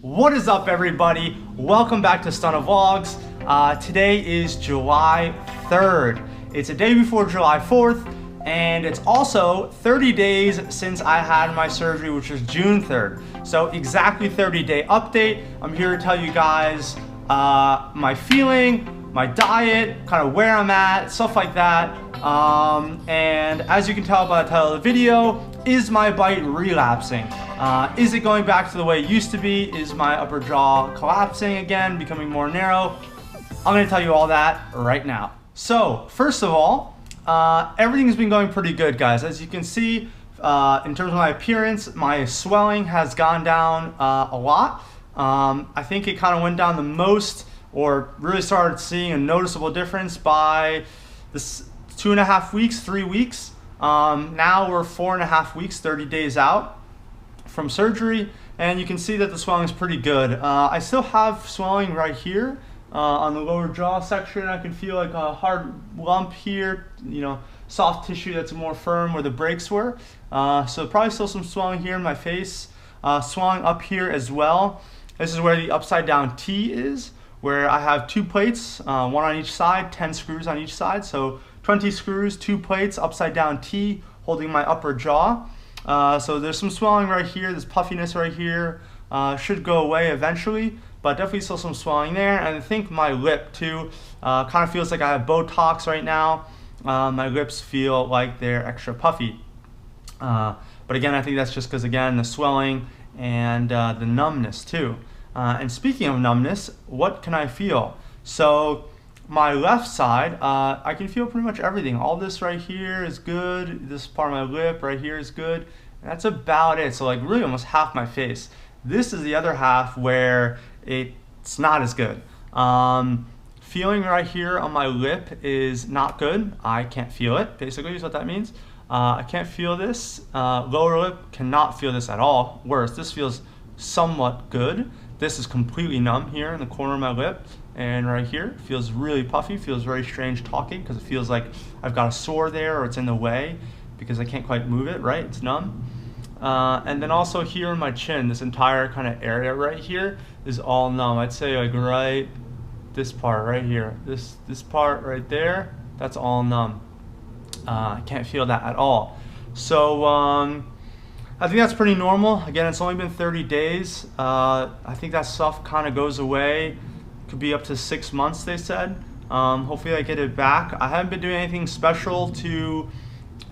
What is up, everybody? Welcome back to Stunna Vlogs. Today is July 3rd. It's a day before July 4th, and it's also 30 days since I had my surgery, which was June 3rd. So exactly 30-day update. I'm here to tell you guys my feeling, my diet, kind of where I'm at, stuff like that. And as you can tell by the title of the video, is my bite relapsing? Is it going back to the way it used to be? Is my upper jaw collapsing again, becoming more narrow? I'm gonna tell you all that right now. So first of all, everything's been going pretty good, guys. As you can see, in terms of my appearance, my swelling has gone down a lot. I think it kind of went down the most, or really started seeing a noticeable difference by this 2.5 weeks, 3 weeks. Now we're 4.5 weeks, 30 days out from surgery, and you can see that the swelling is pretty good. I still have swelling right here on the lower jaw section. I can feel like a hard lump here, you know, soft tissue that's more firm where the breaks were. So probably still some swelling here in my face, swelling up here as well. This is where the upside down T is, where I have 2 plates, one on each side, 10 screws on each side. So 20 screws, 2 plates, upside down T, holding my upper jaw. So there's some swelling right here, this puffiness right here, should go away eventually, but definitely still some swelling there. And I think my lip too, kind of feels like I have Botox right now. My lips feel like they're extra puffy. But again, I think that's just because, again, the swelling and the numbness too. And speaking of numbness, what can I feel? So my left side, I can feel pretty much everything. All this right here is good. This part of my lip right here is good. And that's about it. So like really almost half my face. This is the other half where it's not as good. Feeling right here on my lip is not good. I can't feel it, basically is what that means. I can't feel this. Lower lip cannot feel this at all. Worse, this feels somewhat good. This is completely numb here in the corner of my lip. And right here, feels really puffy, feels very strange talking because it feels like I've got a sore there or it's in the way because I can't quite move it, right? It's numb. And then also here in my chin, this entire kind of area right here is all numb. I'd say like right, this part right here, this part right there, that's all numb. I can't feel that at all. So I think that's pretty normal. Again, it's only been 30 days. I think that stuff kind of goes away. Could be up to 6 months, they said. Hopefully I get it back. I haven't been doing anything special to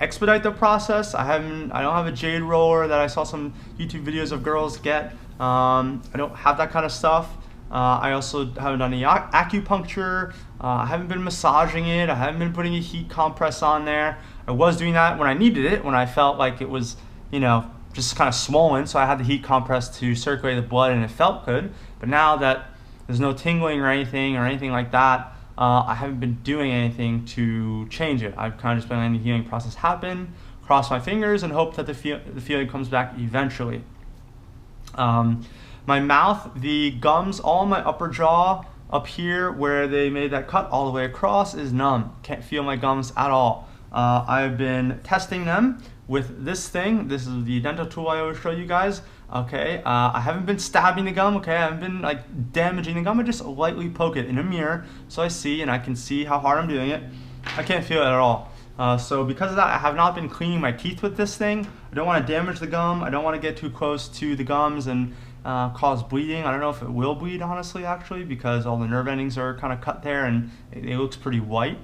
expedite the process. I don't have a jade roller that I saw some YouTube videos of girls get. I don't have that kind of stuff. I also haven't done any acupuncture. I haven't been massaging it. I haven't been putting a heat compress on there. I was doing that when I needed it, when I felt like it was, you know, just kind of swollen. So I had the heat compress to circulate the blood and it felt good. But now that there's no tingling or anything like that, I haven't been doing anything to change it. I've kind of just been letting the healing process happen, cross my fingers, and hope that the feeling comes back eventually. My mouth, the gums, all my upper jaw up here where they made that cut all the way across is numb. Can't feel my gums at all. I've been testing them with this thing. This is the dental tool I always show you guys. Okay, I haven't been stabbing the gum, okay? I haven't been like damaging the gum. I just lightly poke it in a mirror so I see, and I can see how hard I'm doing it. I can't feel it at all. So because of that, I have not been cleaning my teeth with this thing. I don't want to damage the gum. I don't want to get too close to the gums and cause bleeding. I don't know if it will bleed, honestly, actually, because all the nerve endings are kind of cut there and it looks pretty white.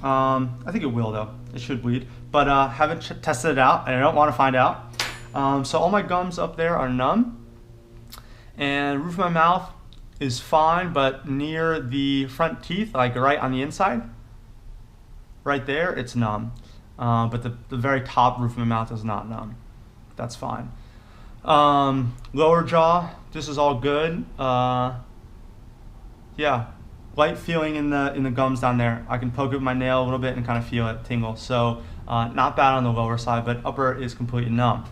I think it will, though. It should bleed, but haven't tested it out, and I don't want to find out. So all my gums up there are numb, and roof of my mouth is fine, but near the front teeth, like right on the inside, right there, it's numb. But the very top roof of my mouth is not numb. That's fine. Lower jaw, this is all good. Yeah, light feeling in the gums down there. I can poke it with my nail a little bit and kind of feel it tingle. So not bad on the lower side, but upper is completely numb.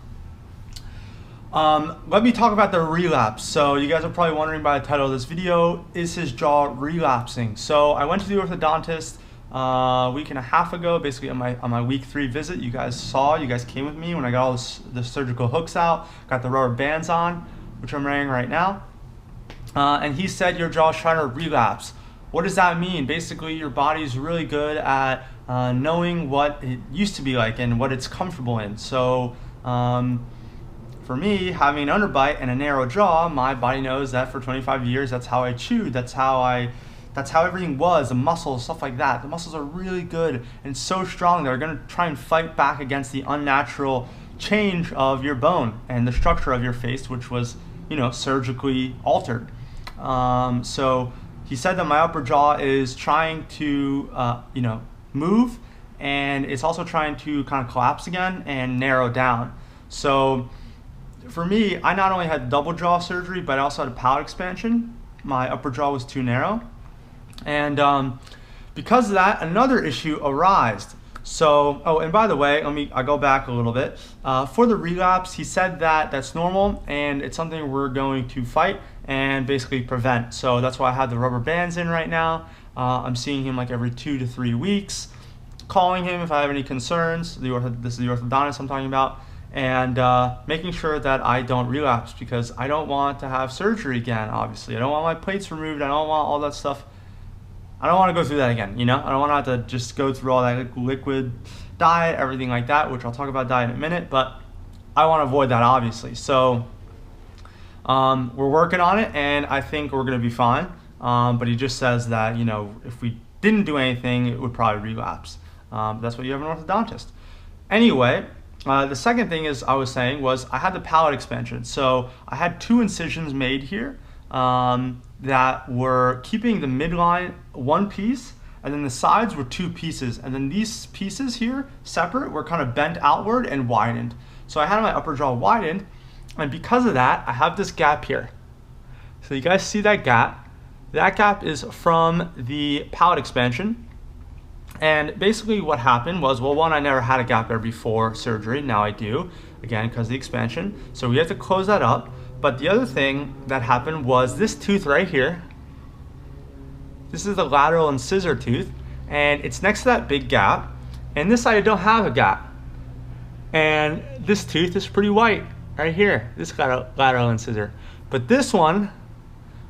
Let me talk about the relapse. So you guys are probably wondering by the title of this video, is his jaw relapsing? So I went to the orthodontist a week and a half ago, basically on my week 3 visit. You guys came with me when I got all the surgical hooks out, got the rubber bands on, which I'm wearing right now. and he said your jaw's trying to relapse. What does that mean? Basically, your body's really good at knowing what it used to be like and what it's comfortable in. So for me, having an underbite and a narrow jaw, my body knows that for 25 years, that's how I chewed. That's how everything was, the muscles, stuff like that. The muscles are really good and so strong, they're gonna try and fight back against the unnatural change of your bone and the structure of your face, which was, surgically altered. So he said that my upper jaw is trying to, move, and it's also trying to kind of collapse again and narrow down. So for me, I not only had double jaw surgery, but I also had a palate expansion. My upper jaw was too narrow. And because of that, another issue arose. So, and by the way, I go back a little bit. For the relapse, he said that that's normal and it's something we're going to fight and basically prevent. So that's why I have the rubber bands in right now. I'm seeing him like every 2 to 3 weeks, calling him if I have any concerns. This is the orthodontist I'm talking about. And making sure that I don't relapse, because I don't want to have surgery again, obviously. I don't want my plates removed. I don't want all that stuff. I don't want to go through that again, I don't want to have to just go through all that liquid diet, everything like that, which I'll talk about diet in a minute, but I want to avoid that, obviously. So we're working on it, and I think we're going to be fine. But he just says that, if we didn't do anything, it would probably relapse. That's what you have an orthodontist. Anyway, the second thing I was saying was I had the palate expansion. So I had 2 incisions made here that were keeping the midline one piece, and then the sides were 2 pieces. And then these pieces here, separate, were kind of bent outward and widened. So I had my upper jaw widened, and because of that, I have this gap here. So you guys see that gap? That gap is from the palate expansion. And basically what happened was, well, one, I never had a gap there before surgery. Now I do, again, because of the expansion. So we have to close that up. But the other thing that happened was this tooth right here. This is the lateral incisor tooth, and it's next to that big gap. And this side I don't have a gap. And this tooth is pretty white right here, this lateral incisor. But this one,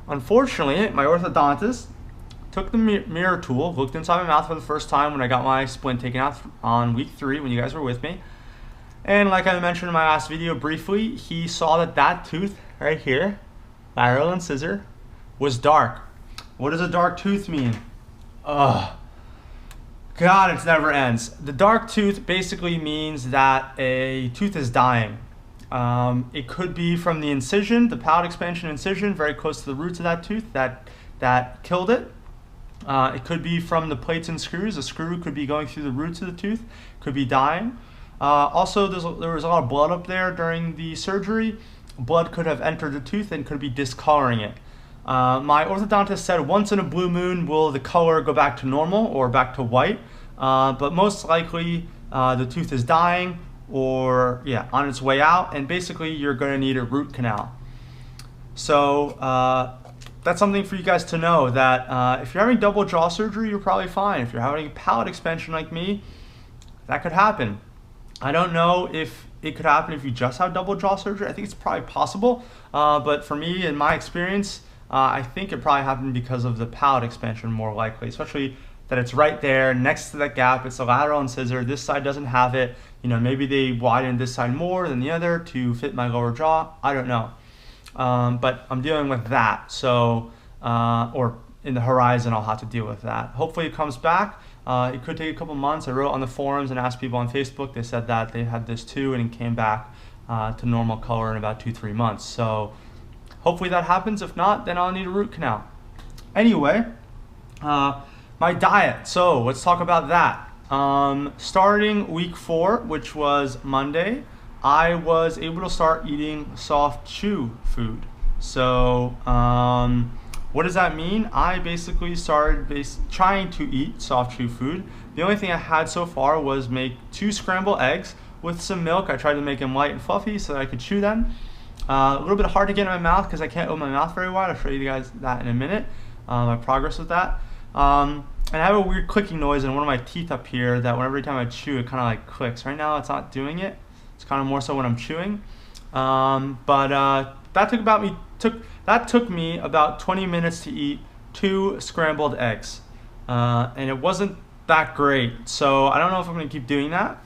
unfortunately, my orthodontist took the mirror tool, looked inside my mouth for the first time when I got my splint taken out on week 3 when you guys were with me. And like I mentioned in my last video briefly, he saw that tooth right here, lateral incisor, was dark. What does a dark tooth mean? God, it never ends. The dark tooth basically means that a tooth is dying. It could be from the incision, the palate expansion incision, very close to the roots of that tooth that killed it. It could be from the plates and screws. A screw could be going through the roots of the tooth, could be dying. Also, there was a lot of blood up there during the surgery. Blood could have entered the tooth and could be discoloring it. My orthodontist said once in a blue moon will the color go back to normal or back to white, but most likely the tooth is dying or on its way out, and basically you're going to need a root canal. So that's something for you guys to know, that if you're having double jaw surgery, you're probably fine. If you're having a palate expansion like me, that could happen. I don't know if it could happen if you just have double jaw surgery. I think it's probably possible, but for me, in my experience, I think it probably happened because of the palate expansion more likely, especially that it's right there next to that gap. It's a lateral incisor. This side doesn't have it. Maybe they widened this side more than the other to fit my lower jaw. I don't know. But I'm dealing with that. So, or in the horizon, I'll have to deal with that. Hopefully it comes back. It could take a couple months. I wrote on the forums and asked people on Facebook. They said that they had this too, and it came back to normal color in about 2-3 months. So hopefully that happens. If not, then I'll need a root canal. Anyway, my diet. So let's talk about that. Starting week 4, which was Monday, I was able to start eating soft chew food. So what does that mean? I basically started trying to eat soft chew food. The only thing I had so far was make 2 scrambled eggs with some milk. I tried to make them light and fluffy so that I could chew them. A little bit hard to get in my mouth because I can't open my mouth very wide. I'll show you guys that in a minute, my progress with that. And I have a weird clicking noise in one of my teeth up here that every time I chew, it kind of like clicks. Right now it's not doing it. It's kind of more so when I'm chewing. But that took me about 20 minutes to eat 2 scrambled eggs, and it wasn't that great. So I don't know if I'm gonna keep doing that.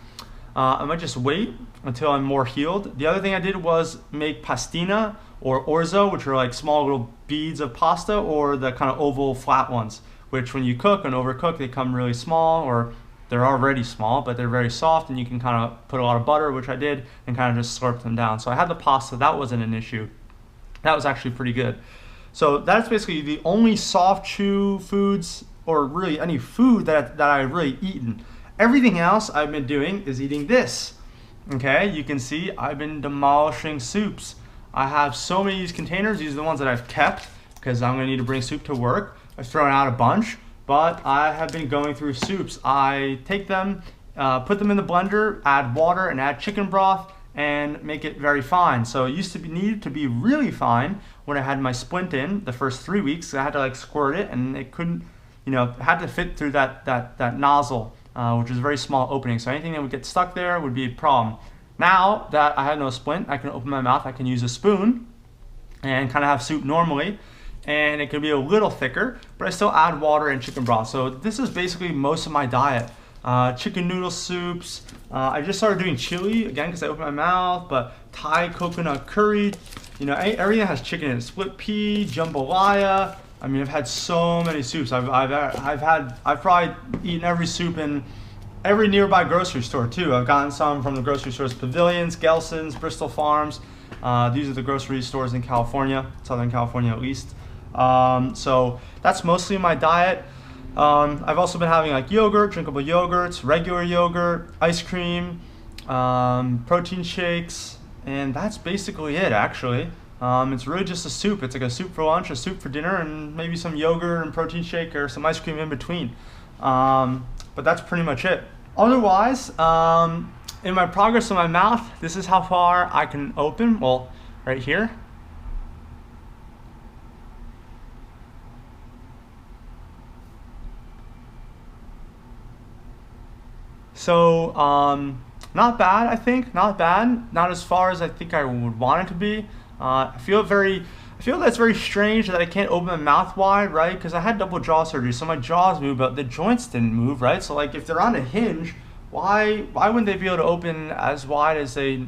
I might just wait until I'm more healed. The other thing I did was make pastina or orzo, which are like small little beads of pasta, or the kind of oval flat ones, which when you cook and overcook, they come really small, or they're already small, but they're very soft, and you can kind of put a lot of butter, which I did, and kind of just slurp them down. So I had the pasta, that wasn't an issue. That was actually pretty good. So that's basically the only soft chew foods, or really any food that I've really eaten. Everything else I've been doing is eating this. Okay, you can see I've been demolishing soups. I have so many of these containers. These are the ones that I've kept because I'm gonna need to bring soup to work. I've thrown out a bunch, but I have been going through soups. I take them, put them in the blender, add water and add chicken broth, and make it very fine. So it used to be needed to be really fine when I had my splint in the first 3 weeks. I had to like squirt it, and it couldn't, it had to fit through that nozzle, which is a very small opening. So anything that would get stuck there would be a problem. Now that I had no splint, I can open my mouth, I can use a spoon and kind of have soup normally, and it can be a little thicker, but I still add water and chicken broth. So this is basically most of my diet. Chicken noodle soups. I just started doing chili again because I opened my mouth, but Thai coconut curry. Everything that has chicken in it. Split pea, jambalaya. I mean, I've had so many soups. I've probably eaten every soup in every nearby grocery store too. I've gotten some from the grocery stores, Pavilions, Gelson's, Bristol Farms. These are the grocery stores in California, Southern California at least. So that's mostly my diet. I've also been having like yogurt, drinkable yogurts, regular yogurt, ice cream, protein shakes, and that's basically it actually. It's really just a soup. It's like a soup for lunch, a soup for dinner, and maybe some yogurt and protein shake or some ice cream in between. But that's pretty much it. Otherwise, in my progress in my mouth, this is how far I can open. Well, right here. So, not bad, I think. Not bad. Not as far as I think I would want it to be. I feel that's very strange that I can't open my mouth wide, right? Because I had double jaw surgery, so my jaws moved, but the joints didn't move, right? So like if they're on a hinge, why wouldn't they be able to open as wide as they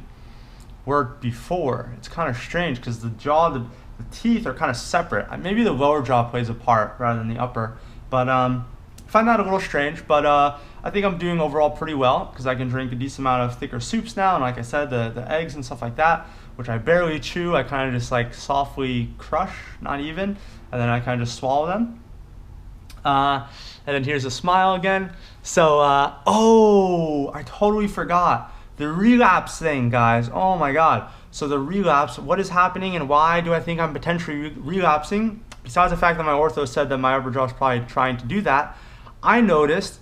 were before? It's kind of strange because the jaw, the teeth are kind of separate. Maybe the lower jaw plays a part rather than the upper, but I find that a little strange. But I think I'm doing overall pretty well because I can drink a decent amount of thicker soups now, and like I said, the eggs and stuff like that, which I barely chew. I kind of just like softly crush, not even, and then I kind of just swallow them. And then here's a smile again. So, oh, I totally forgot. The relapse thing, guys. Oh my God. So the relapse, what is happening and why do I think I'm potentially relapsing? Besides the fact that my ortho said that my upper jaw is probably trying to do that, I noticed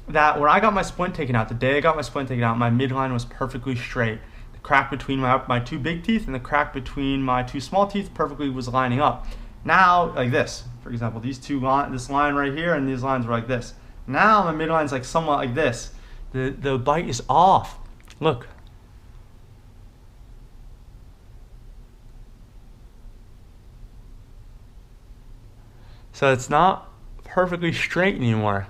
that when I got my splint taken out, the day I got my splint taken out, my midline was perfectly straight. The crack between my 2 big teeth and the crack between my 2 small teeth perfectly was lining up. Now, like this, for example, this line right here and these lines were like this. Now my midline's like somewhat like this. The bite is off. Look. So it's not perfectly straight anymore.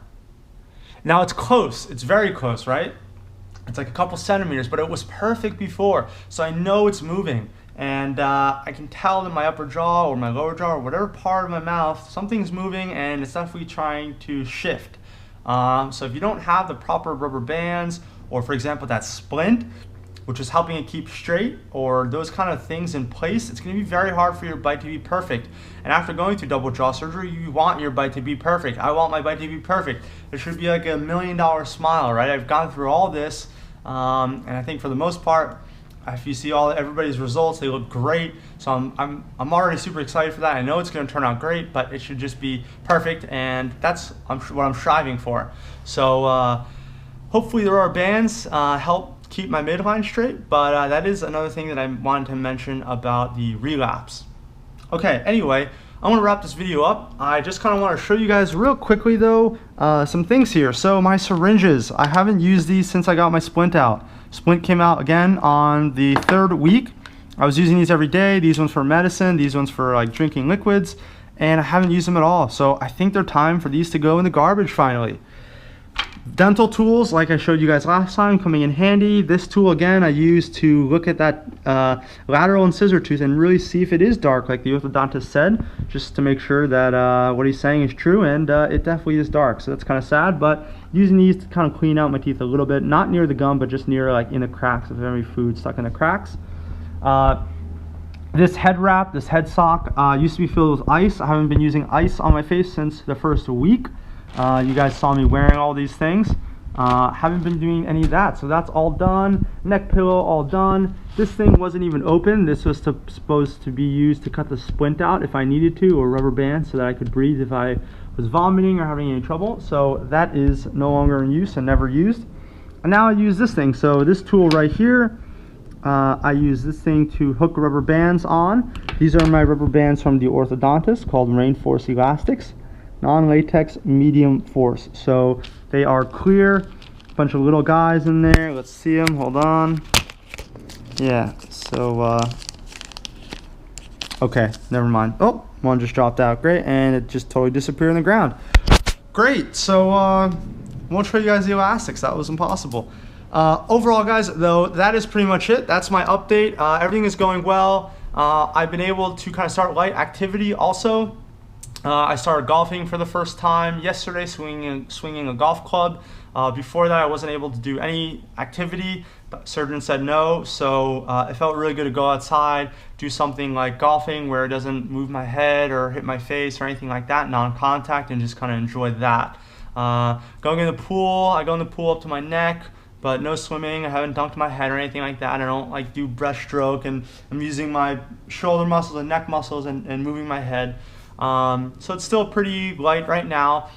Now it's close, it's very close, right? It's like a couple centimeters, but it was perfect before. So I know it's moving. And I can tell in my upper jaw or my lower jaw or whatever part of my mouth, something's moving and it's definitely trying to shift. So if you don't have the proper rubber bands, or for example that splint, which is helping it keep straight, or those kind of things in place, it's going to be very hard for your bite to be perfect. And after going through double jaw surgery, you want your bite to be perfect. I want my bite to be perfect. It should be like $1 million smile, right? I've gone through all this, and I think for the most part, if you see everybody's results, they look great. So I'm already super excited for that. I know it's going to turn out great, but it should just be perfect, and that's what I'm striving for. So hopefully the rubber bands help keep my midline straight, but that is another thing that I wanted to mention about the relapse. Okay, anyway, I'm gonna wrap this video up. I just kind of want to show you guys real quickly though some things here. So my syringes, I haven't used these since I got my splint out. Splint came out again on the 3rd week. I was using these every day. These ones for medicine, these ones for like drinking liquids, and I haven't used them at all. So I think they're time for these to go in the garbage finally. Dental tools, like I showed you guys last time, coming in handy. This tool again I use to look at that lateral and scissor tooth and really see if it is dark like the orthodontist said, just to make sure that what he's saying is true, and it definitely is dark. So that's kind of sad, but using these to kind of clean out my teeth a little bit, not near the gum but just near like in the cracks if there's any food stuck in the cracks. This head wrap, this head sock used to be filled with ice. I haven't been using ice on my face since the first week. You guys saw me wearing all these things. Haven't been doing any of that, so that's all done. Neck pillow all done. This thing wasn't even open. This was supposed to be used to cut the splint out if I needed to, or rubber band so that I could breathe if I was vomiting or having any trouble. So that is no longer in use and never used. And now I use this thing. So this tool right here, I use this thing to hook rubber bands on. These are my rubber bands from the orthodontist called Rainforce Elastics. Non-latex medium force. So they are clear, a bunch of little guys in there. Let's see them, hold on. Yeah, so okay, never mind. Oh, one just dropped out, great, and it just totally disappeared in the ground. Great, so won't show you guys the elastics, that was impossible. Overall guys, though, that is pretty much it. That's my update. Everything is going well. I've been able to kind of start light activity also. I started golfing for the first time yesterday, swinging a golf club. Before that, I wasn't able to do any activity. The surgeon said no, so it felt really good to go outside, do something like golfing where it doesn't move my head or hit my face or anything like that, non-contact, and just kind of enjoy that. Going in the pool, I go in the pool up to my neck, but no swimming. I haven't dunked my head or anything like that. I don't like do breaststroke, and I'm using my shoulder muscles and neck muscles and moving my head. So it's still pretty light right now,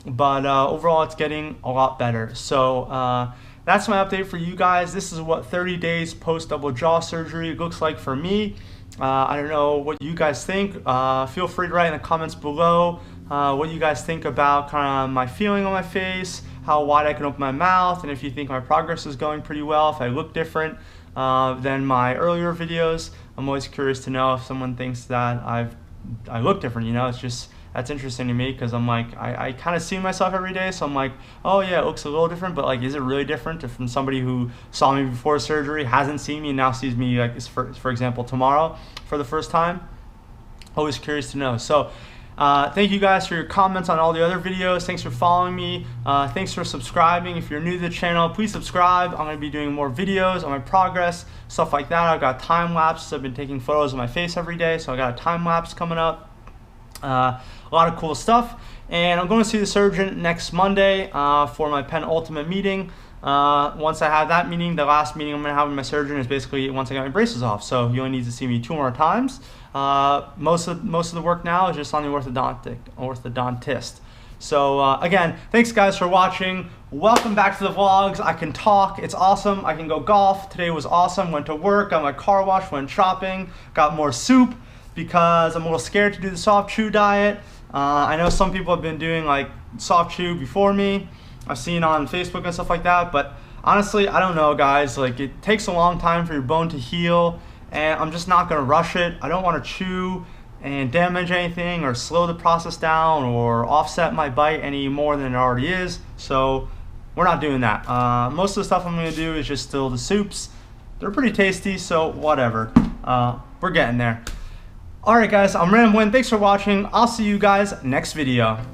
but overall it's getting a lot better. So that's my update for you guys. This is what 30 days post double jaw surgery looks like for me. I don't know what you guys think. Feel free to write in the comments below what you guys think about kind of my feeling on my face, how wide I can open my mouth, and if you think my progress is going pretty well, if I look different than my earlier videos. I'm always curious to know if someone thinks that I look different, you know. It's just, that's interesting to me, because I'm like, I kind of see myself every day, so I'm like, oh yeah, it looks a little different, but like, is it really different from somebody who saw me before surgery, hasn't seen me, and now sees me, like, for example, tomorrow for the first time? Always curious to know. So thank you guys for your comments on all the other videos. Thanks for following me. Thanks for subscribing. If you're new to the channel, please subscribe. I'm going to be doing more videos on my progress, stuff like that. I've got time lapses. I've been taking photos of my face every day, so I got a time lapse coming up. A lot of cool stuff. And I'm going to see the surgeon next Monday for my penultimate meeting. Once I have that meeting, the last meeting I'm going to have with my surgeon is basically once I get my braces off. So he only needs to see me 2 more times. Most of the work now is just on the orthodontist. So again, thanks guys for watching. Welcome back to the vlogs. I can talk. It's awesome. I can go golf. Today was awesome. Went to work, got my car washed, went shopping, got more soup because I'm a little scared to do the soft chew diet. I know some people have been doing like soft chew before me. I've seen on Facebook and stuff like that, but honestly, I don't know guys. Like, it takes a long time for your bone to heal, and I'm just not gonna rush it. I don't wanna chew and damage anything or slow the process down or offset my bite any more than it already is. So we're not doing that. Most of the stuff I'm gonna do is just still the soups. They're pretty tasty, so whatever. We're getting there. Alright guys, I'm rambling. Thanks for watching. I'll see you guys next video.